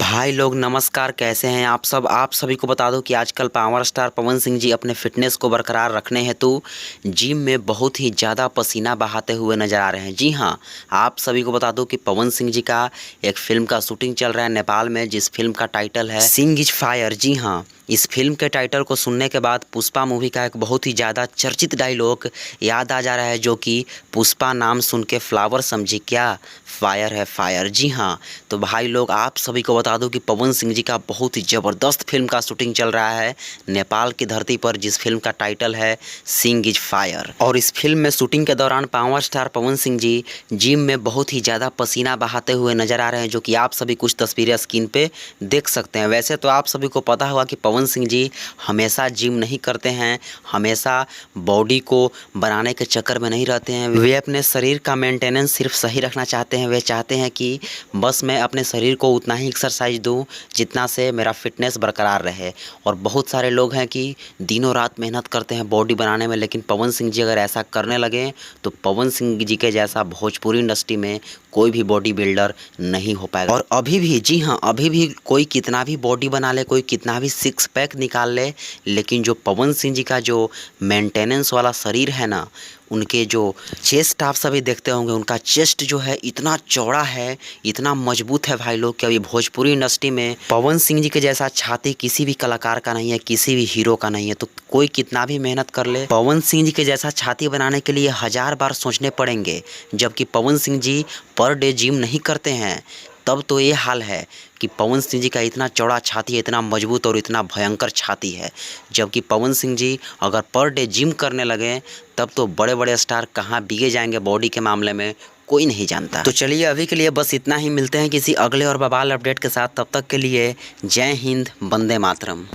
भाई लोग नमस्कार, कैसे हैं आप सब। आप सभी को बता दूं कि आजकल पावर स्टार पवन सिंह जी अपने फिटनेस को बरकरार रखने हेतु जिम में बहुत ही ज़्यादा पसीना बहाते हुए नजर आ रहे हैं। जी हां, आप सभी को बता दूं कि पवन सिंह जी का एक फिल्म का शूटिंग चल रहा है नेपाल में, जिस फिल्म का टाइटल है सिंह इज फायर। जी हां, इस फिल्म के टाइटल को सुनने के बाद पुष्पा मूवी का एक बहुत ही ज़्यादा चर्चित डायलॉग याद आ जा रहा है, जो कि पुष्पा नाम सुन के फ्लावर समझी क्या, फायर है फायर। जी हाँ, तो भाई लोग आप सभी को बता दूं कि पवन सिंह जी का बहुत ही ज़बरदस्त फिल्म का शूटिंग चल रहा है नेपाल की धरती पर, जिस फिल्म का टाइटल है सिंह इज फायर। और इस फिल्म में शूटिंग के दौरान power star Pawan Singh ji gym में बहुत ही ज़्यादा पसीना बहाते हुए नजर आ रहे हैं, जो कि आप सभी कुछ तस्वीरें स्क्रीन पे देख सकते हैं। वैसे तो आप सभी को पता होगा कि पवन सिंह जी हमेशा जिम नहीं करते हैं, हमेशा बॉडी को बनाने के चक्कर में नहीं रहते हैं। वे अपने शरीर का मेंटेनेंस सिर्फ सही रखना चाहते हैं। वे चाहते हैं कि बस मैं अपने शरीर को उतना ही एक्सरसाइज दूं जितना से मेरा फिटनेस बरकरार रहे। और बहुत सारे लोग हैं कि दिनों रात मेहनत करते हैं बॉडी बनाने में, लेकिन पवन सिंह जी अगर ऐसा करने लगे तो पवन सिंह जी के जैसा भोजपुरी इंडस्ट्री में कोई भी बॉडी बिल्डर नहीं हो पाएगा। और अभी भी, जी हाँ, अभी भी कोई कितना भी बॉडी बना ले, कोई कितना भी सिक्स पैक निकाल ले, लेकिन जो पवन सिंह जी का जो मेंटेनेंस वाला शरीर है ना, उनके जो चेस्ट आप सभी देखते होंगे, उनका चेस्ट जो है इतना चौड़ा है, इतना मजबूत है भाई लोग कि अभी भोजपुरी इंडस्ट्री में पवन सिंह जी के जैसा छाती किसी भी कलाकार का नहीं है, किसी भी हीरो का नहीं है। तो कोई कितना भी मेहनत कर ले, पवन सिंह जी के जैसा छाती बनाने के लिए 1000 बार सोचने पड़ेंगे। जबकि Pawan Singh ji per day gym नहीं करते हैं, तब तो ये हाल है कि पवन सिंह जी का इतना चौड़ा छाती है, इतना मजबूत और इतना भयंकर छाती है। जबकि पवन सिंह जी अगर पर डे जिम करने लगे, तब तो बड़े बड़े स्टार कहाँ बिके जाएंगे बॉडी के मामले में, कोई नहीं जानता। तो चलिए अभी के लिए बस इतना ही, मिलते हैं किसी अगले और बवाल अपडेट के साथ। तब तक के लिए जय हिंद, वंदे मातरम।